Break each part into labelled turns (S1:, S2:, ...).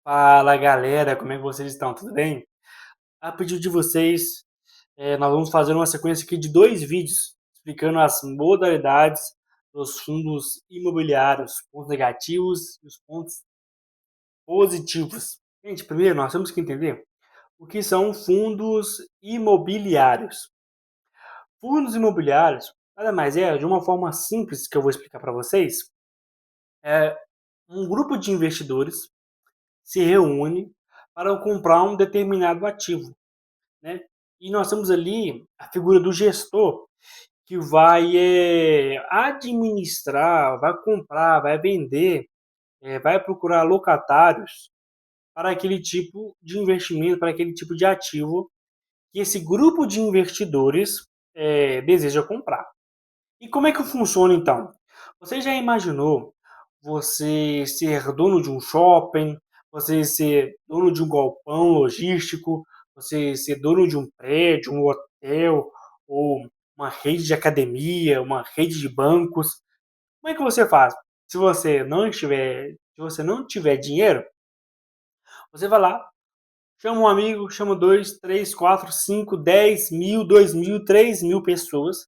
S1: Fala galera, como é que vocês estão? Tudo bem? A pedido de vocês, nós vamos fazer uma sequência aqui de dois vídeos explicando as modalidades dos fundos imobiliários, pontos negativos e os pontos positivos. Gente, primeiro nós temos que entender o que são fundos imobiliários. Fundos imobiliários nada mais é, de uma forma simples que eu vou explicar para vocês, é um grupo de investidores se reúne para comprar um determinado ativo, né? E nós temos ali a figura do gestor que vai administrar, vai comprar, vai vender, vai procurar locatários para aquele tipo de investimento, para aquele tipo de ativo que esse grupo de investidores deseja comprar. E como é que funciona então? Você já imaginou você ser dono de um shopping, você ser dono de um galpão logístico, você ser dono de um prédio, um hotel, ou uma rede de academia, uma rede de bancos? Como é que você faz? Se você não tiver dinheiro, você vai lá, chama um amigo, chama dois, três, quatro, cinco, 10 mil, 2 mil, 3 mil pessoas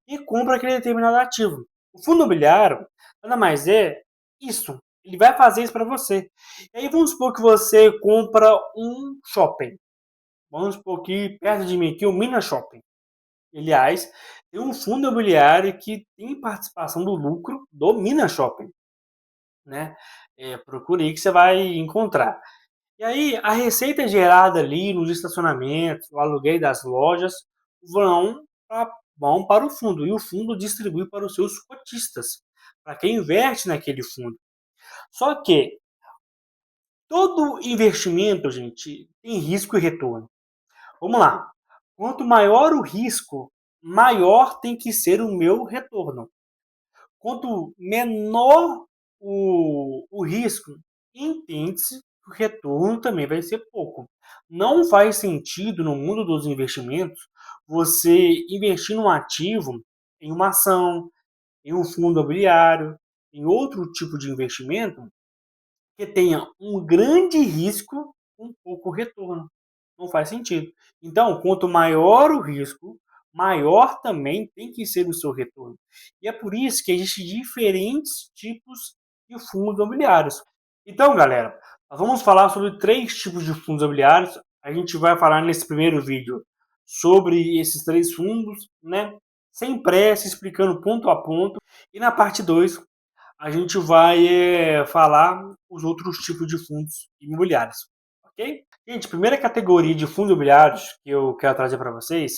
S1: e compra aquele determinado ativo. O fundo imobiliário nada mais é isso. Ele vai fazer isso para você. E aí vamos supor que você compra um shopping. Vamos supor que perto de mim aqui o Minas Shopping. Aliás, tem um fundo imobiliário que tem participação do lucro do Minas Shopping, né? Procure aí que você vai encontrar. E aí a receita gerada ali nos estacionamentos, o aluguel das lojas vão vão para o fundo e o fundo distribui para os seus cotistas, para quem investe naquele fundo. Só que todo investimento, gente, tem risco e retorno. Vamos lá. Quanto maior o risco, maior tem que ser o meu retorno. Quanto menor o risco, entende-se que o retorno também vai ser pouco. Não faz sentido no mundo dos investimentos você investir num ativo, em uma ação, em um fundo imobiliário, em outro tipo de investimento que tenha um grande risco com pouco retorno. Não faz sentido. Então, quanto maior o risco, maior também tem que ser o seu retorno. E é por isso que existem diferentes tipos de fundos imobiliários. Então, galera, nós vamos falar sobre três tipos de fundos imobiliários. A gente vai falar nesse primeiro vídeo sobre esses três fundos, né? Sem pressa, explicando ponto a ponto. E na parte 2 a gente vai falar os outros tipos de fundos imobiliários, ok? Gente, a primeira categoria de fundos imobiliários que eu quero trazer para vocês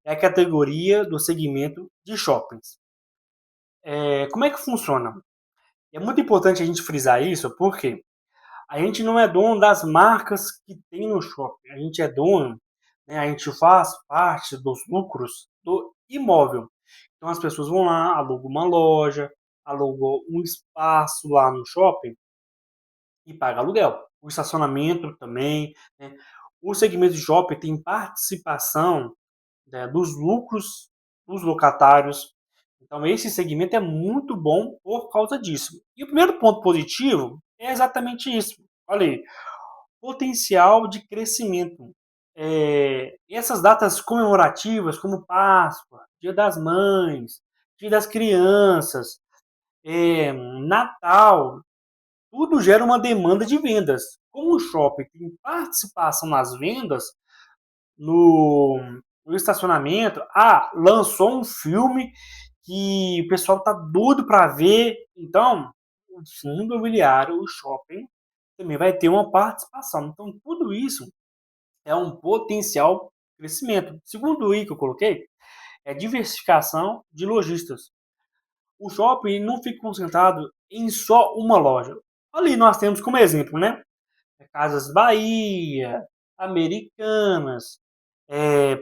S1: é a categoria do segmento de shoppings. Como é que funciona? É muito importante a gente frisar isso, porque a gente não é dono das marcas que tem no shopping, a gente é dono, né, a gente faz parte dos lucros do imóvel. Então as pessoas vão lá, alugam uma loja, alugam um espaço lá no shopping e paga aluguel. O estacionamento também, né? O segmento de shopping tem participação, né, dos lucros dos locatários. Então, esse segmento é muito bom por causa disso. E o primeiro ponto positivo é exatamente isso. Olha aí, potencial de crescimento. Essas datas comemorativas, como Páscoa, Dia das Mães, Dia das Crianças, Natal, tudo gera uma demanda de vendas. Como o shopping tem participação nas vendas, no estacionamento, lançou um filme que o pessoal tá doido para ver, então o fundo imobiliário, o shopping, também vai ter uma participação. Então tudo isso é um potencial crescimento. Segundo I que eu coloquei, é diversificação de lojistas. O shopping não fica concentrado em só uma loja. Ali nós temos como exemplo, né? Casas Bahia, Americanas,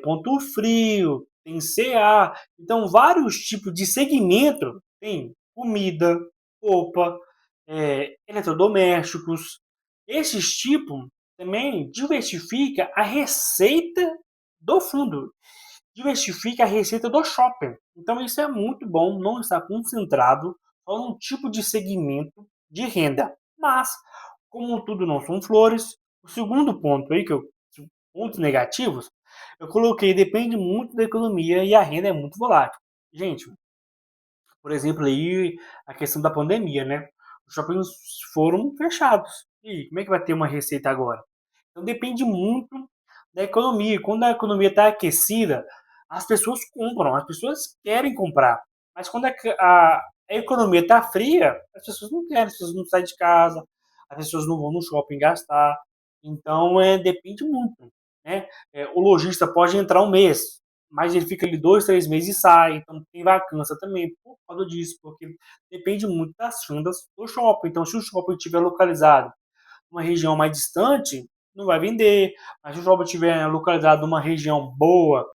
S1: Ponto Frio, tem CA. Então, vários tipos de segmento. Tem comida, roupa, eletrodomésticos. Esses tipos também diversifica a receita do fundo, diversifica a receita do shopping. Então, isso é muito bom, não estar concentrado só num tipo de segmento de renda. Mas como tudo não são flores, o segundo ponto aí, pontos negativos, eu coloquei depende muito da economia e a renda é muito volátil. Gente, por exemplo, aí a questão da pandemia, né? Os shoppings foram fechados. E como é que vai ter uma receita agora? Então depende muito da economia. Quando a economia está aquecida, as pessoas compram, as pessoas querem comprar. Mas quando a economia está fria, as pessoas não querem, as pessoas não saem de casa, as pessoas não vão no shopping gastar. Então depende muito. Né? O lojista pode entrar um mês, mas ele fica ali 2, 3 meses e sai. Então tem vacância também por causa disso, porque depende muito das fundas do shopping. Então, se o shopping estiver localizado numa região mais distante, não vai vender. Mas se o shopping estiver localizado numa região boa,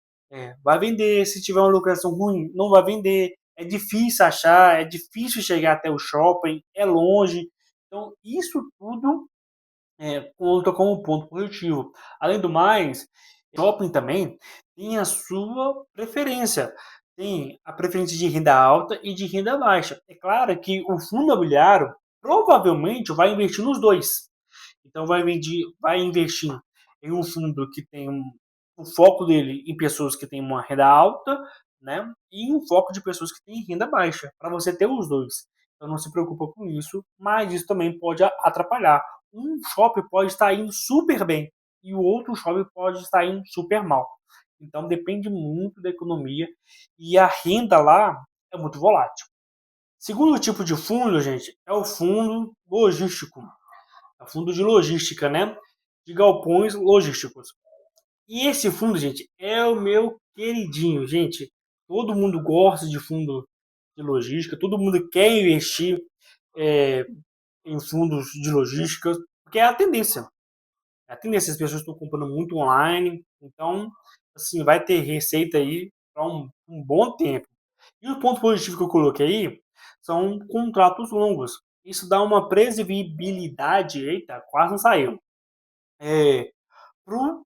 S1: vai vender. Se tiver uma localização ruim, não vai vender. É difícil achar, é difícil chegar até o shopping, é longe. Então, isso tudo conta como ponto positivo. Além do mais, shopping também tem a sua preferência. Tem a preferência de renda alta e de renda baixa. É claro que o fundo imobiliário provavelmente vai investir nos dois. Então vai investir em um fundo que tem o foco dele em pessoas que têm uma renda alta, né? E um foco de pessoas que têm renda baixa, para você ter os dois. Então não se preocupa com isso, mas isso também pode atrapalhar. Um shopping pode estar indo super bem e o outro shopping pode estar indo super mal. Então depende muito da economia e a renda lá é muito volátil. Segundo tipo de fundo, gente, é o fundo logístico. É o fundo de logística, né? De galpões logísticos. E esse fundo, gente, é o meu queridinho, gente. Todo mundo gosta de fundo de logística, todo mundo quer investir é, em fundos de logística, porque é a tendência. É a tendência, as pessoas estão comprando muito online, então, assim, vai ter receita aí para um bom tempo. E o ponto positivo que eu coloquei aí são contratos longos. Isso dá uma previsibilidade, eita, quase não saiu, para o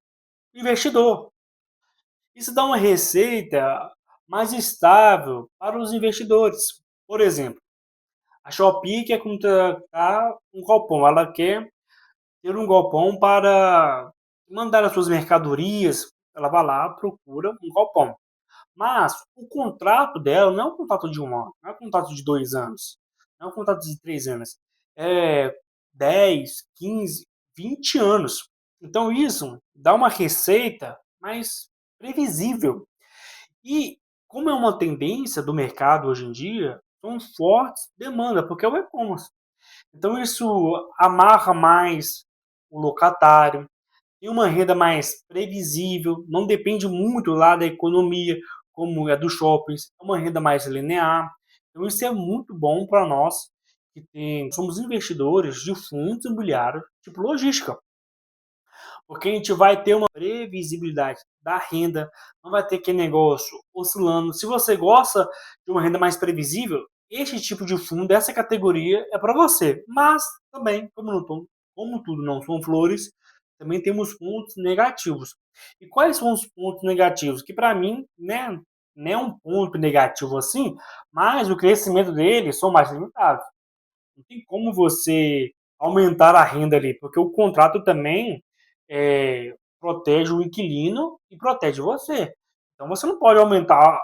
S1: investidor. Isso dá uma receita mais estável para os investidores. Por exemplo, a Shopee quer contratar um galpão, ela quer ter um galpão para mandar as suas mercadorias, ela vai lá, procura um galpão. Mas o contrato dela não é um contrato de um ano, não é um contrato de 2 anos, não é um contrato de 3 anos. É 10, 15, 20 anos. Então isso dá uma receita mais previsível. E como é uma tendência do mercado hoje em dia, são fortes demanda, porque é o e-commerce. Então isso amarra mais o locatário, tem uma renda mais previsível, não depende muito lá da economia, como é dos shoppings, é uma renda mais linear. Então isso é muito bom para nós somos investidores de fundos imobiliários, tipo logística, porque a gente vai ter uma previsibilidade da renda, não vai ter aquele negócio oscilando. Se você gosta de uma renda mais previsível, este tipo de fundo, essa categoria é para você. Mas também, como tudo não são flores, também temos pontos negativos. E quais são os pontos negativos? Que para mim, né, não é um ponto negativo assim, mas o crescimento deles são mais limitados. Não tem como você aumentar a renda ali, porque o contrato também protege o inquilino e protege você. Então você não pode aumentar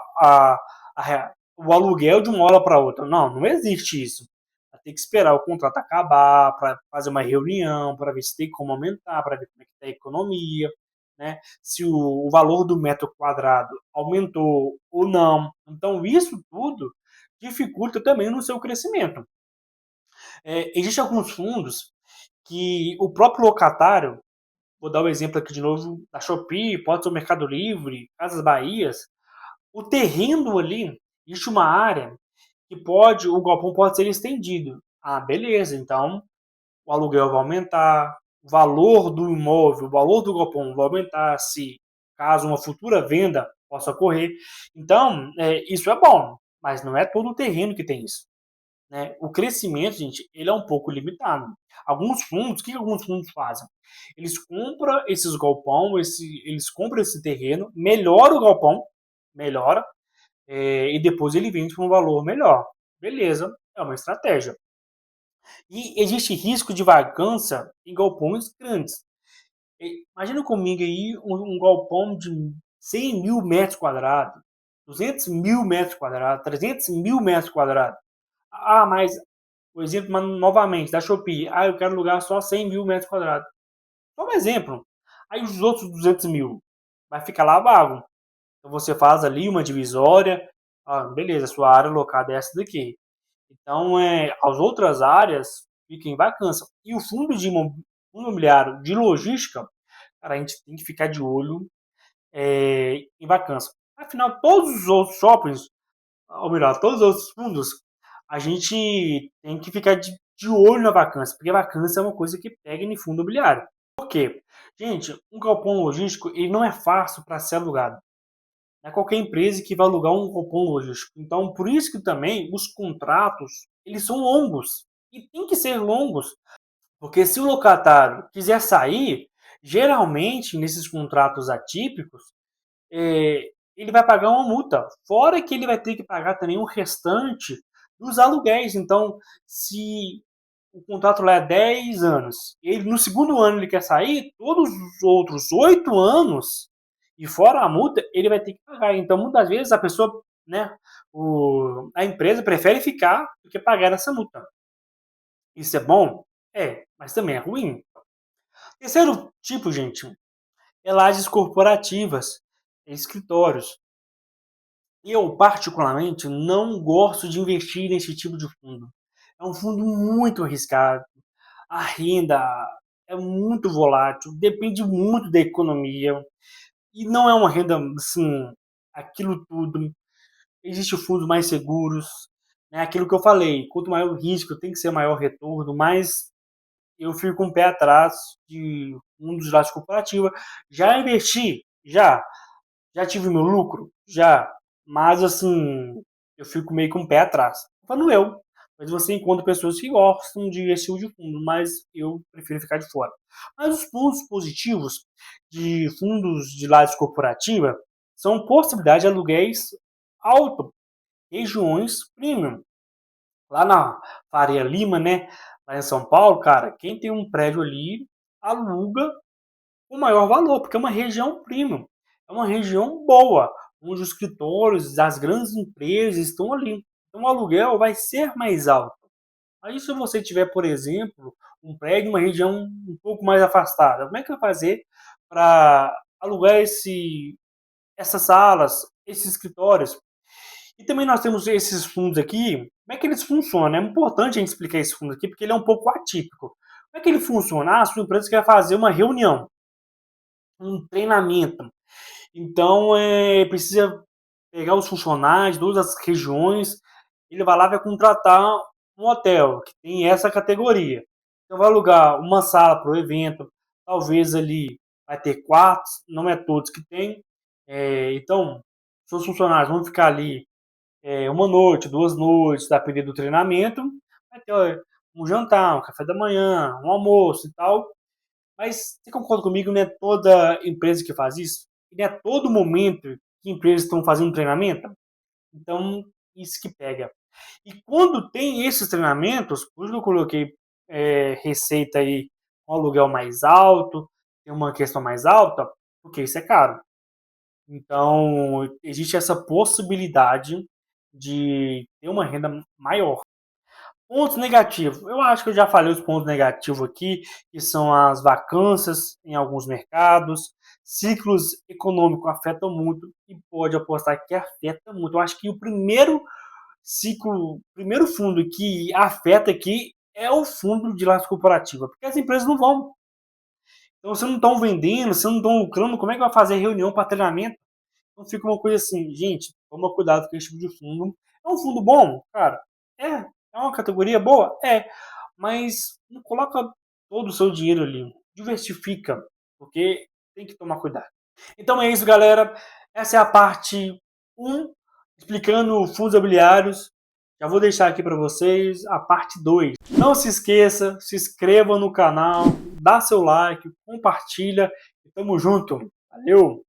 S1: o aluguel de uma hora para outra. Não, não existe isso. Vai ter que esperar o contrato acabar para fazer uma reunião, para ver se tem como aumentar, para ver como é que está a economia, né? Se o valor do metro quadrado aumentou ou não. Então isso tudo dificulta também no seu crescimento. Existem alguns fundos que o próprio locatário, vou dar o um exemplo aqui de novo da Shopee, pode ser o Mercado Livre, Casas Bahias, o terreno ali, existe uma área que o galpão pode ser estendido. Ah, beleza, então o aluguel vai aumentar, o valor do imóvel, o valor do galpão vai aumentar se caso uma futura venda possa ocorrer. Então, isso é bom, mas não é todo o terreno que tem isso. Né? O crescimento, gente, ele é um pouco limitado. Alguns fundos, o que alguns fundos fazem? Eles compram esses galpão, eles compram esse terreno, melhora o galpão, melhora, e depois ele vende por um valor melhor. Beleza, é uma estratégia. E existe risco de vacância em galpões grandes. Imagina comigo aí um galpão de 100 mil metros quadrados, 200 mil metros quadrados, 300 mil metros quadrados. Ah, mas o exemplo novamente da Shopee. Ah, eu quero alugar só 100 mil metros quadrados. Só um exemplo. Aí os outros 200 mil vai ficar lá vago. Então você faz ali uma divisória. Ah, beleza, sua área alocada é essa daqui. Então, as outras áreas ficam em vacância. E o fundo de imobiliário de logística, cara, a gente tem que ficar de olho em vacância. Afinal, todos os outros shoppings, ou melhor, todos os outros fundos, a gente tem que ficar de olho na vacância, porque a vacância é uma coisa que pega em fundo imobiliário. Por quê? Gente, um galpão logístico ele não é fácil para ser alugado. Não é qualquer empresa que vai alugar um galpão logístico. Então, por isso que também os contratos, eles são longos. E tem que ser longos. Porque se o locatário quiser sair, geralmente, nesses contratos atípicos, ele vai pagar uma multa. Fora que ele vai ter que pagar também o restante dos aluguéis. Então, se o contrato lá é 10 anos, ele no segundo ano ele quer sair, todos os outros 8 anos, e fora a multa, ele vai ter que pagar. Então, muitas vezes, a pessoa, né, a empresa prefere ficar do que pagar essa multa. Isso é bom? É, mas também é ruim. Terceiro tipo, gente, é lajes corporativas, escritórios. Eu, particularmente, não gosto de investir nesse tipo de fundo. É um fundo muito arriscado. A renda é muito volátil, depende muito da economia. E não é uma renda, assim, aquilo tudo. Existem fundos mais seguros. Né? Aquilo que eu falei, quanto maior o risco, tem que ser maior retorno, mas eu fico com um pé atrás de fundos de lajes corporativa. Já investi? Já. Já tive meu lucro? Já. Mas, assim, eu fico meio com o pé atrás. Falando eu. Mas você encontra pessoas que gostam de esse tipo de fundo, mas eu prefiro ficar de fora. Mas os pontos positivos de fundos de lajes corporativa são possibilidade de aluguéis alto, regiões premium. Lá na Faria Lima, né? Lá em São Paulo, cara, quem tem um prédio ali aluga o maior valor, porque é uma região premium, é uma região boa, onde os escritórios das grandes empresas estão ali. Então o aluguel vai ser mais alto. Aí se você tiver, por exemplo, um prédio em uma região um pouco mais afastada, como é que vai fazer para alugar essas salas, esses escritórios? E também nós temos esses fundos aqui, como é que eles funcionam? É importante a gente explicar esse fundo aqui, porque ele é um pouco atípico. Como é que ele funciona? Ah, a sua empresa quer fazer uma reunião, um treinamento. Então, precisa pegar os funcionários de todas as regiões, ele vai lá e vai contratar um hotel que tem essa categoria. Então, vai alugar uma sala para o evento, talvez ali vai ter quartos, não é todos que tem. Então, seus funcionários vão ficar ali uma noite, 2 noites, depender do treinamento, vai ter um jantar, um café da manhã, um almoço e tal. Mas você concorda comigo, não é toda empresa que faz isso? E não é todo momento que empresas estão fazendo treinamento? Então, isso que pega. E quando tem esses treinamentos, por isso que eu coloquei receita aí com aluguel mais alto, tem uma questão mais alta, porque isso é caro. Então, existe essa possibilidade de ter uma renda maior. Pontos negativos. Eu acho que eu já falei os pontos negativos aqui, que são as vacâncias em alguns mercados, ciclos econômicos afetam muito e pode apostar que afeta muito. Eu acho que o primeiro ciclo, o primeiro fundo que afeta aqui é o fundo de lajes corporativa, porque as empresas não vão. Então, se não estão vendendo, se não estão lucrando, como é que vai fazer reunião para treinamento? Então fica uma coisa assim, gente, toma cuidado com esse tipo de fundo. É um fundo bom, cara? É. É uma categoria boa? É. Mas não coloca todo o seu dinheiro ali. Diversifica, porque tem que tomar cuidado. Então é isso, galera. Essa é a parte 1, explicando fundos imobiliários. Já vou deixar aqui para vocês a parte 2. Não se esqueça, se inscreva no canal, dá seu like, compartilha e tamo junto. Valeu!